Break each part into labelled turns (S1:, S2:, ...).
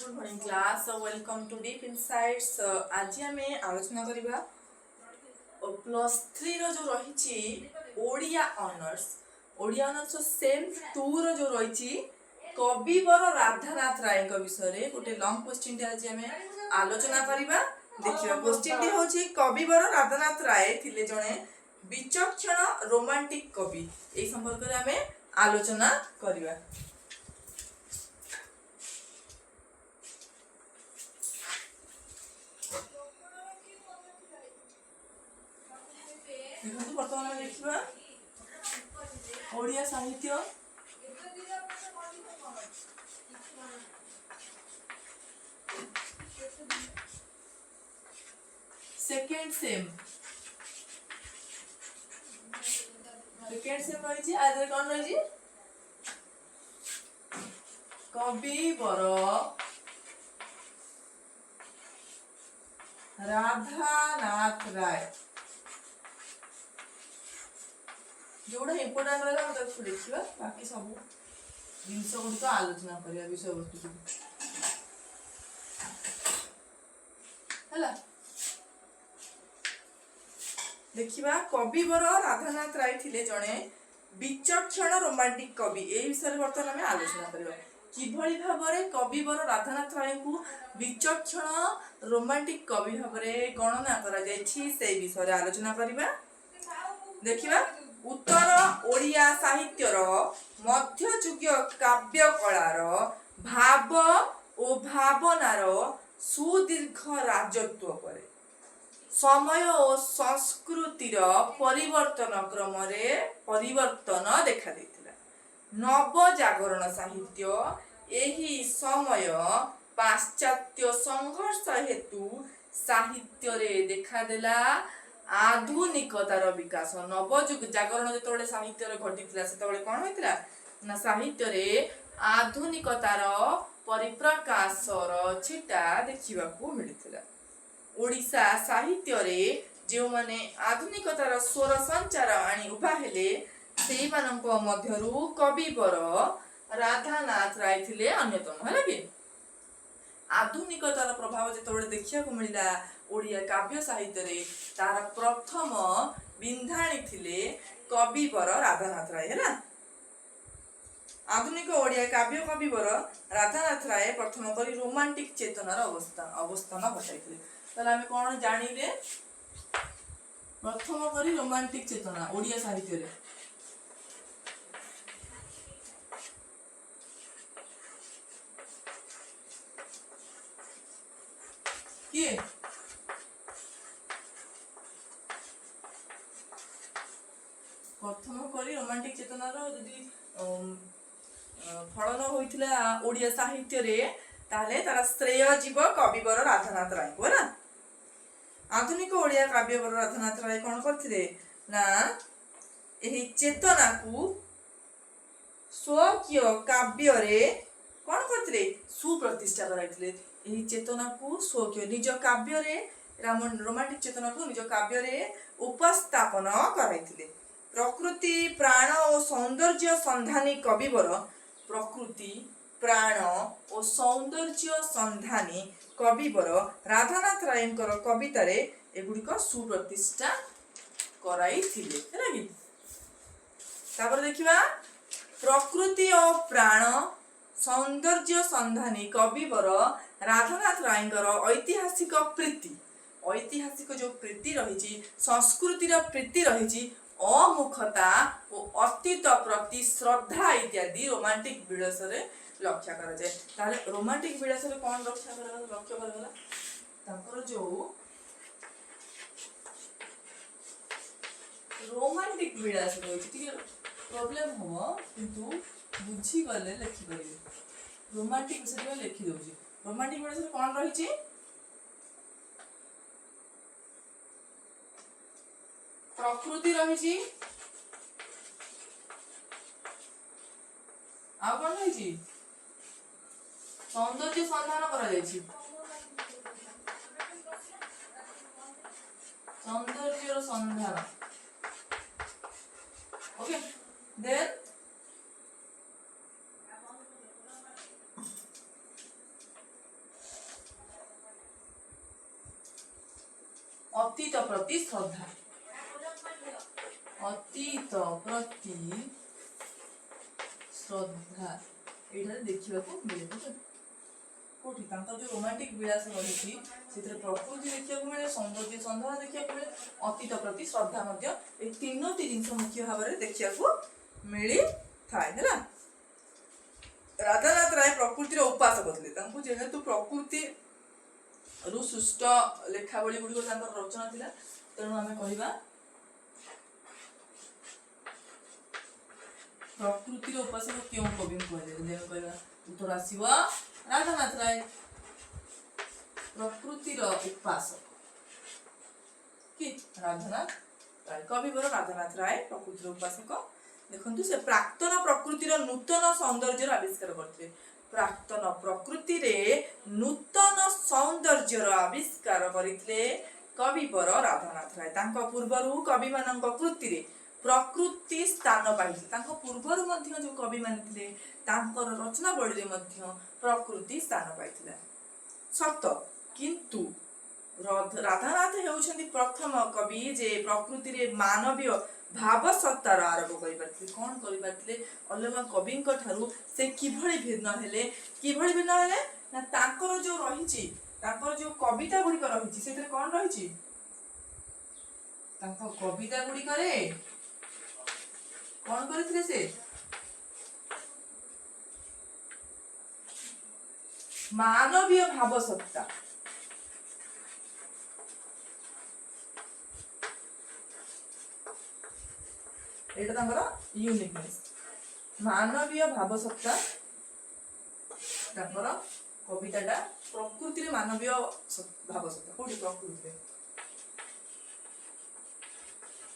S1: Good morning class welcome to Deep Insights आज आमे आलोचना करिबा प्लस 3 रो जो रहिची ओडिया ऑनर्स सेम 2 रो जो रहिची कविवर राधानाथ राय को विषय रे गोटे लॉन्ग क्वेश्चन टे आज आमे आलोचना करिबा देखिबा क्वेश्चन टी होची कविवर राधानाथ राय थिले जणे विचक्षण रोमांटिक कवि ए संपर्क रे आमे आलोचना करिबा। बर्तमान देखा ओडिया साहित्य सेकेंड सेम रही आज कौन रही कविवर राधानाथ राय जोड़ा इम्पोर्टेंट रहा मतलब देखा बाकी सब जिनस गुड़िक आलोचना करवा विषय वस्तु है देखा कविवर राधानाथ राय थिले जणे विचक्षण रोमांटिक कवि ए विषय बर्तमान आम आलोचना करवा किभली भाबरे कविवर राधानाथ राय को विचक्षण रोमांटिक कवि भाबरे गणना करा जायछि से विषय आलोचना करवा। देखिबा उत्तर ओडिया साहित्यर मध्ययुगीय काव्य कलार भाव और भावनार सुदीर्घ राजत्व करे समय और संस्कृतिर परिवर्तन क्रम रे परिवर्तन देखा देथिला। नव जागरण साहित्य एही समय पाश्चात्य संघर्ष हेतु साहित्य रे देखा देला आधुनिकतार विकास नवजुग जागरण जो साहित्य घटी से कौन होता ना साहित्य रे आधुनिकतार परिप्रकाशर छिटा देखा मिलता। ओडिशा साहित्य रे जो माने आधुनिकतार स्वर संचार आनी उभा हेले सेही मानक मध्यरु कविवर राधानाथ राय थिले अन्यतम है कि आधुनिकतार प्रभाव जो देखा मिलला ओडिया काव्य साहित्य रे तार प्रथम बिंधाणी थिले कविवर राधानाथ राय है ना। आधुनिक ओडिया काव्य कविवर राधानाथ राय प्रथम करी रोमांटिक चेतनार अवस्थान घटाइथिले। ताले आमे कोन जानिले प्रथम करी रोमांटिक चेतना ओडिया साहित्य रे किए प्रथम करी रोमांटिक चेतनार यदि फलन होइथिला ओडिया साहित्य रे ताले तार श्रेय जीव कविवर राधानाथ राय को ना। आधुनिक ओडिया काव्यवर राधानाथ राय कौन करथिले ना एही चेतना को स्वकीय काव्य रे कौन करथिले सुप्रतिष्ठा कराइथिले। एही चेतना को स्वकीय निज काव्य रे रोमांटिक चेतना को निज काव्य रे उपस्थापन कराइथिले। प्रकृति प्राण और सौंदर्य संधानी कविवर प्रकृति प्राण और सौंदर्य संधानी कविवर राधानाथ राय कविता रे एगुड़िक सुप्रतिष्ठा कराइथिले है कि। तापर देखिबा प्रकृति और प्राण सौंदर्य संधानी कविवर राधानाथ राय ऐतिहासिक जो प्रीति रही संस्कृतिर प्रीति रही अमुखता और अतीत प्रति श्रद्धा इत्यादि रोमांटिक विलास रे लक्ष्य करा जाए। ताले रोमांटिक विलास रे कौन लक्ष्य करागला तांकर जो रोमांटिक विलास रही प्रॉब्लम हो किंतु बुझी गले लिखि परिबे रोमांटिक विषय लिखि दउची। रोमांटिक विलास रे कौन रही प्रकृति रही आ कौन रही सौंदर्य संधान करा जायछि सौंदर्य संधान ओके देन ଅତୀତ ପ୍ରତି ଶ୍ରଦ୍ଧା, ଅତୀତ ପ୍ରତି ଶ୍ରଦ୍ଧା ଏଇଠାରେ ଦେଖିବାକୁ ମିଳେ। କୋଉଠି ତାଙ୍କର ଯୋଉ ରୋମାଣ୍ଟିକ ବିଳାସ ରହିଛି ସେଥିରେ ପ୍ରକୃତି ଦେଖିବାକୁ ମିଳେ, ସୌନ୍ଦର୍ଯ୍ୟ ସନ୍ଧାନ ଦେଖିବାକୁ ମିଳେ, ଅତୀତ ପ୍ରତି ଶ୍ରଦ୍ଧା ମଧ୍ୟ, ଏଇ ତିନୋଟି ଜିନିଷ ମୁଖ୍ୟ ଭାବରେ ଦେଖିବାକୁ ମିଳିଥାଏ ହେଲା। ରାଧାନାଥ ରାୟ ପ୍ରକୃତିର ଉପାସକ ଥିଲେ। ତାଙ୍କୁ ଯେହେତୁ ପ୍ରକୃତି ରୁ ସୃଷ୍ଟ ଲେଖାବଳୀ ଗୁଡିକ ତାଙ୍କର ରଚନା ଥିଲା, ତେଣୁ ଆମେ କହିବା ପ୍ରକୃତିର ଉପାସକ କେଉଁ କବିଙ୍କୁ କୁହାଯାଏ? ଯଦି ଆମେ କହିବା ଉତ୍ତର ଆସିବ ରାଧାନାଥ ରାୟ, ପ୍ରକୃତିର ଉପାସକ କି ରାଧାନାଥ ରାୟ, କବିବର ରାଧାନାଥ ରାୟ ପ୍ରକୃତିର ଉପାସକ। ଦେଖନ୍ତୁ ସେ ପ୍ରାକ୍ତନ ପ୍ରକୃତିର ନୂତନ ସୌନ୍ଦର୍ଯ୍ୟର ଆବିଷ୍କାର କରିଥିଲେ। ପ୍ରାକ୍ତନ ପ୍ରକୃତିରେ ନୂତନ ସୌନ୍ଦର୍ଯ୍ୟର ଆବିଷ୍କାର କରିଥିଲେ କବିବର ରାଧାନାଥ ରାୟ। ତାଙ୍କ ପୂର୍ବରୁ କବିମାନଙ୍କ କୃତିରେ ପ୍ରକୃତି ସ୍ଥାନ ପାଇଥିଲେ। ତାଙ୍କ ପୂର୍ବରୁ ମଧ୍ୟ ଯୋଉ କବିମାନେ ଥିଲେ ତାଙ୍କର ରଚନାବଳୀରେ ମଧ୍ୟ ପ୍ରକୃତି ସ୍ଥାନ ପାଇଥିଲା ସତ, କିନ୍ତୁ ରାଧାନାଥ ହେଉଛନ୍ତି ପ୍ରଥମ କବି ଯେ ପ୍ରକୃତିରେ ମାନବୀୟ ଭାବ ସତ୍ତାର ଆରୋପ କରିପାରିଥିଲେ। କଣ କରିପାରିଥିଲେ? ଅଲଗା କବିଙ୍କ ଠାରୁ ସେ କିଭଳି ଭିନ୍ନ ହେଲେ? ନା ତାଙ୍କର ଯୋଉ ରହିଛି, ତାଙ୍କର ଯୋଉ କବିତା ଗୁଡିକ ରହିଛି ସେଥିରେ କଣ ରହିଛି? ତାଙ୍କ କବିତା ଗୁଡିକରେ କଣ କରିଥିଲେ? ସେ ମାନବୀୟ ଭାବ ସତ୍ତା, ଏଇଟା ତାଙ୍କର ୟୁନିକନେସ୍, ମାନବୀୟ ଭାବ ସତ୍ତା। ତାଙ୍କର କବିତାଟା ପ୍ରକୃତିରେ ମାନବୀୟ ଭାବ ସତ୍ତା, କୋଉଠି? ପ୍ରକୃତିରେ।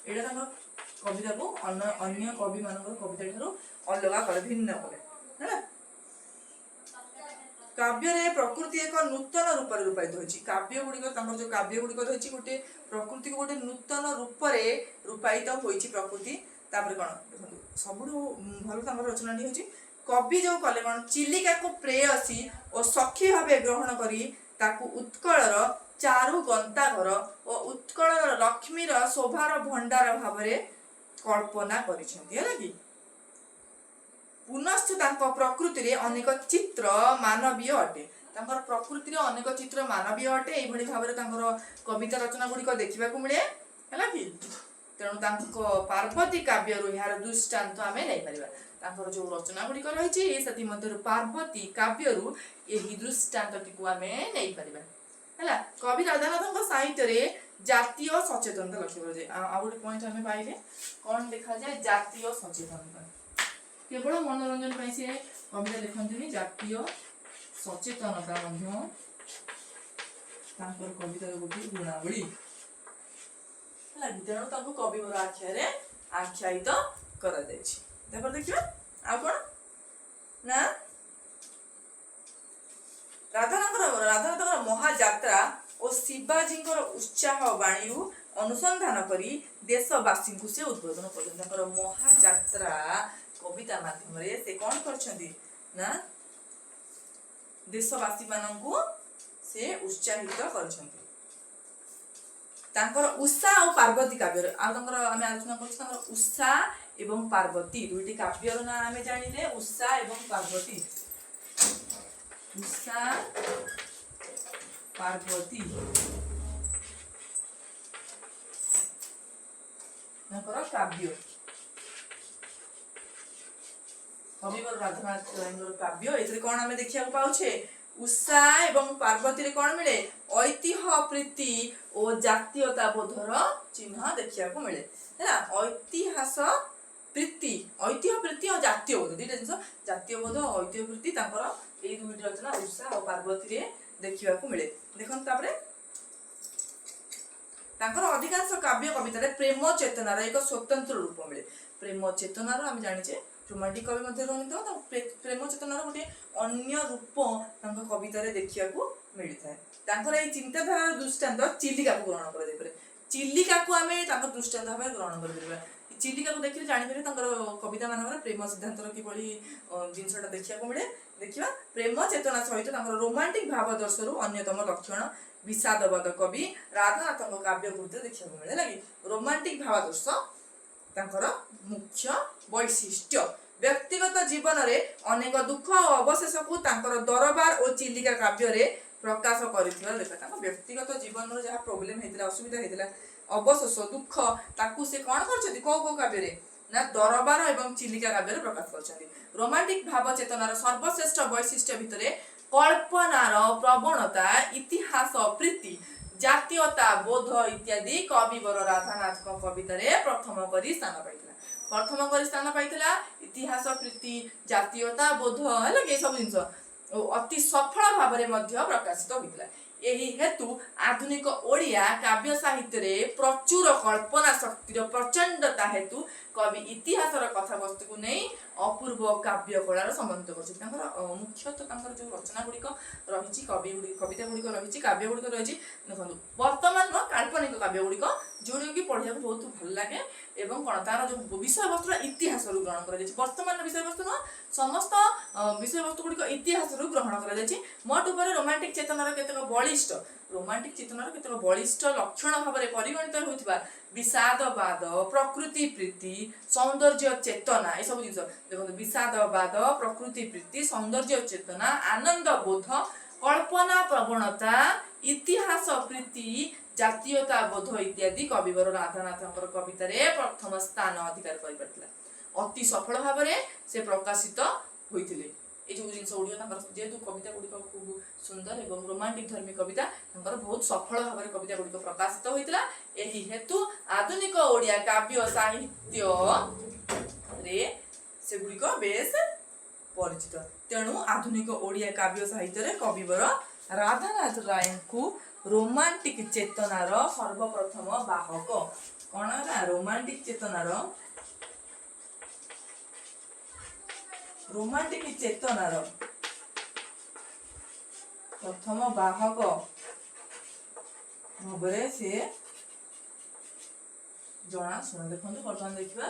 S1: ଏଇଟା ତାଙ୍କ କବିତାକୁ ଅନ୍ୟ କବି ମାନଙ୍କର କବିତା ଠାରୁ ଅଲଗା କରେ, ଭିନ୍ନ କରେ ହେଲା। କାବ୍ୟରେ ପ୍ରକୃତି ଏକ ନୂତନ ରୂପରେ ରୂପାୟିତ ହୋଇଛି। କାବ୍ୟ ଗୁଡିକ, ତାଙ୍କର ଯୋଉ କାବ୍ୟ ଗୁଡିକ ରହିଛି ଗୋଟେ ପ୍ରକୃତିକୁ ଗୋଟେ ନୂତନ ରୂପରେ ରୂପାୟିତ ହୋଇଛି ପ୍ରକୃତି। ତାପରେ କଣ ଦେଖନ୍ତୁ, ସବୁଠୁ ଭଲ ତାଙ୍କର ରଚନାଟି ହେଉଛି କବି ଯୋଉ କଲେ କଣ, ଚିଲିକାକୁ ପ୍ରେୟସୀ ଓ ସଖୀ ଭାବେ ଗ୍ରହଣ କରି ତାକୁ ଉତ୍କଳର ଚାରୁ ଗନ୍ତାଘର ଓ ଉତ୍କଳର ଲକ୍ଷ୍ମୀର ଶୋଭାର ଭଣ୍ଡାର ଭାବରେ କଳ୍ପନା କରିଛନ୍ତି ହେଲା କି। ପୁନଶ୍ଚ ତାଙ୍କ ପ୍ରକୃତିରେ ଅନେକ ଚିତ୍ର ମାନବୀୟ ଅଟେ। ତାଙ୍କର ପ୍ରକୃତିରେ ଅନେକ ଚିତ୍ର ମାନବୀୟ ଅଟେ। ଏଇଭଳି ଭାବରେ ତାଙ୍କର କବିତା ରଚନା ଗୁଡିକ ଦେଖିବାକୁ ମିଳେ ହେଲା କି। ତେଣୁ ତାଙ୍କ ପାର୍ବତୀ କାବ୍ୟରୁ ଏହାର ଦୃଷ୍ଟାନ୍ତ ଆମେ ନେଇପାରିବା। ତାଙ୍କର ଯୋଉ ରଚନା ଗୁଡିକ ରହିଛି ସେଥିମଧ୍ୟରୁ ପାର୍ବତୀ କାବ୍ୟରୁ ଏହି ଦୃଷ୍ଟାନ୍ତଟିକୁ ଆମେ ନେଇପାରିବା ହେଲା। କବି ରାଧାନାଥଙ୍କ ସାହିତ୍ୟରେ ଜାତୀୟ ସଚେତନତା ଲକ୍ଷ୍ୟ କରାଯାଏ। ଆଉ ଗୋଟେ ପଏଣ୍ଟ ଆମେ ପାଇଲେ, କଣ ଦେଖାଯାଏ? ଜାତୀୟ ସଚେତନତା। କେବଳ ମନୋରଞ୍ଜନ ପାଇଁ ସେ କବିତା ଲେଖନ୍ତିନି, ଜାତୀୟ ସଚେତନତା ମଧ୍ୟ ତାଙ୍କର କବିତାର ଗୋଟିଏ ଗୁଣାବଳୀ ହେଲା। ତେଣୁ ତାଙ୍କୁ କବିବର ଆଖ୍ୟାରେ ଆଖ୍ୟାୟିତ କରାଯାଇଛି। ତାପରେ ଦେଖିବା ଆଉ କଣ ନା, ରାଧାନାଥଙ୍କର ମହାଯାତ୍ରା ଓ ଶିବାଜୀଙ୍କର ଉତ୍ସାହ ବାଣୀରୁ ଅନୁସନ୍ଧାନ କରି ଦେଶବାସୀଙ୍କୁ ସେ ଉଦ୍ବୋଧନ କରିଛନ୍ତି। ତାଙ୍କର ମହାଯାତ୍ରା କବିତା ମାଧ୍ୟମରେ ସେ କଣ କରିଛନ୍ତି ନା, ଦେଶବାସୀ ମାନଙ୍କୁ ସେ ଉତ୍ସାହିତ କରିଛନ୍ତି। ତାଙ୍କର ଉଷା ଆଉ ପାର୍ବତୀ କାବ୍ୟରେ, ଆଉ ତାଙ୍କର ଆମେ ଆଲୋଚନା କରୁଛୁ ତାଙ୍କର ଉଷା ଏବଂ ପାର୍ବତୀ ଦୁଇଟି କାବ୍ୟର ନାଁ ଆମେ ଜାଣିଲେ, ଉଷା ଏବଂ ପାର୍ବତୀ। ଉଷା ପାର୍ବତୀ ତାଙ୍କର କାବ୍ୟ, କବିବର ରାଧାନାଥ ରାୟଙ୍କର କାବ୍ୟ। ଏଥିରେ କଣ ଆମେ ଦେଖିବାକୁ ପାଉଛେ? ଉଷା ଏବଂ ପାର୍ବତୀରେ କଣ ମିଳେ? ଐତିହ୍ୟ ପ୍ରୀତି ଓ ଜାତୀୟତା ବୋଧର ଚିହ୍ନ ଦେଖିବାକୁ ମିଳେ ହେଲା। ଐତିହ୍ୟ ପ୍ରୀତି ଓ ଜାତୀୟ ବୋଧ, ଦୁଇଟା ଜିନିଷ, ଜାତୀୟ ବୋଧ ଓ ଐତିହ୍ୟ ପ୍ରୀତି ତାଙ୍କର ଏଇ ଦୁଇଟି ରଚନା ଉଷା ଓ ପାର୍ବତୀରେ ଦେଖିବାକୁ ମିଳେ। ଦେଖନ୍ତୁ ତାପରେ ତାଙ୍କର ଅଧିକାଂଶ କାବ୍ୟ କବିତାରେ ପ୍ରେମ ଚେତନାର ଏକ ସ୍ୱତନ୍ତ୍ର ରୂପ ମିଳେ। ପ୍ରେମ ଚେତନାର ଆମେ ଜାଣିଛେ ରୋମାଣ୍ଟିକ କବି ମଧ୍ୟ ରହନ୍ତି, ପ୍ରେମ ଚେତନାର ଗୋଟେ ଅନ୍ୟ ରୂପ ତାଙ୍କ କବିତାରେ ଦେଖିବାକୁ ମିଳିଥାଏ। ତାଙ୍କର ଏଇ ଚିନ୍ତାଧାରାର ଦୃଷ୍ଟାନ୍ତ ଚିଲିକାକୁ ଗ୍ରହଣ କରାଯାଇପାରେ। ଚିଲିକାକୁ ଆମେ ତାଙ୍କ ଦୃଷ୍ଟାନ୍ତ ଭାବରେ ଗ୍ରହଣ କରିପାରିବା। ଚିଲିକାକୁ ଦେଖିଲେ ଜାଣିପାରିବେ ତାଙ୍କର କବିତା ମାନଙ୍କର ପ୍ରେମ ସିଦ୍ଧାନ୍ତର କିଭଳି ଜିନିଷଟା ଦେଖିବାକୁ ମିଳେ। देखिए प्रेम चेतना सहित रोमांटिक भावदर्शर अन्यतम लक्षण विषादवाद कवि राधानाथ काव्य कृति देखा मिले लगे रोमांटिक भावदर्श मुख्य वैशिष्ट्य व्यक्तिगत जीवन में अनेक दुख और अवशेष को दरबार और चिलिका काव्य प्रकाश कर देखा व्यक्तिगत जीवन जहाँ प्रोब्लेम होता असुविधा होता अवशेष दुख ताकू से कौन कर काव्य ना दरबार एवं चिलिका काव्य प्रकाश कर रोमांटिक भाव चेतनार सर्वश्रेष्ठ वैशिष्ट्य भितर कल्पनार प्रवणता इतिहास प्रीति जातीयता बोध इत्यादि कविवर राधानाथ कवितार प्रथम करी स्थान पाइला इतिहास प्रीति जातीयता बोध है सब जिन अति सफल भाव में प्रकाशित होता यही हेतु आधुनिक ओडिया काव्य साहित्य प्रचुर कल्पना शक्तिर प्रचंडता हेतु कवि इतिहास कथा वस्तु को नहीं अपूर्व काव्य कलार संबंधित कर मुख्यतः जो रचना गुड़िक रही कविता गुड़िक रही काव्य गुड़िक रही देखो वर्तमान काल्पनिक काव्य गुड़िक जोड़ा कि पढ़ा बहुत भल लगे एवं कौन तार जो विषय वस्तु इतिहास ग्रहण कर वर्तमान विषय वस्तु न समस्त विषय वस्तु गुड़िक इतिहास ग्रहण कर मोट उपर रोमांटिक चेतनार केतक बलिष्ठ रोमांटिक चेतनार केतक बलिष्ठ लक्षण भाव में परिगणित होता विषादवाद प्रकृति प्रीति सौंदर्य चेतना ये सब जिन देखो विषादवाद प्रकृति प्रीति सौंदर्य चेतना आनंद बोध कल्पना प्रवणता इतिहास प्रीति जातीयता बोध इत्यादि कविवर राधानाथ कवितार प्रथम स्थान अधिकार कर अति सफल भाव से प्रकाशित होते ये जो जिन गुड़िक जेहेतु कविता गुड़िक खूब सुंदर एवं रोमांटिक धर्मी कविता बहुत सफल भाव में कविता गुड़िक प्रकाशित होता यही हेतु आधुनिक ओडिया काव्य साहित्य से गुड़िक बेस परिचित तेणु आधुनिक ओडिया काव्य साहित्य कविवर राधानाथ राय को रोमांटिक चेतनार सर्वप्रथम बाहक कौन है रोमांटिक चेतनार प्रथम बाहक भाव से जना शुण देखो बर्तमान देखा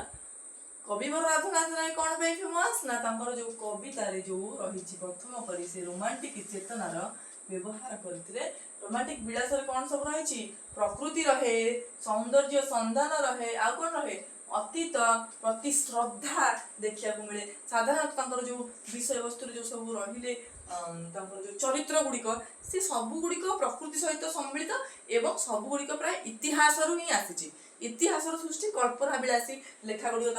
S1: कविवर राधानाथ राय कौन पे फेमस ना जो कवितार जो रही प्रथम करी से रोमांटिक चेतनार व्यवहार करते रोमांटिक विलास कौन सब रही प्रकृति रहे सौंदर्य संधान रहे आ कौन रहे अतीत प्रति श्रद्धा देखा मिले साधारणतः जो विषय वस्तु जो सब रही जो चरित्र गुड़िक से सब गुड़िक प्रकृति सहित सम्मिलित एवं सब गुड़िक प्राय इतिहास ही आसी इतिहास सृष्टि कल्पना विलासी लेखा गुड़िक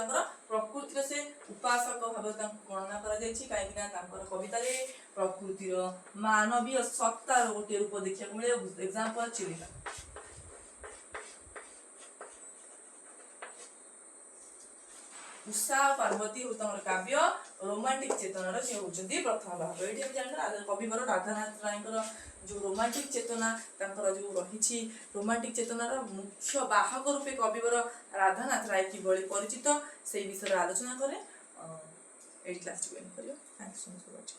S1: प्रकृति से उपासक भाव गणना कर कविता प्रकृतिर मानवीय सत्तार गोटे रूप देखा मिले एग्जांपल चिलिका उषा पार्वती काव्य रोमांटिक चेतनार सी होती प्रथम भाव ये जानते कविवर राधानाथ राय जो रोमांटिक चेतना जो रही रोमांटिक चेतनार मुख्य बाहक रूपे कविवर राधानाथ राय किभली परिचित से विषय आलोचना करे class thank you so much.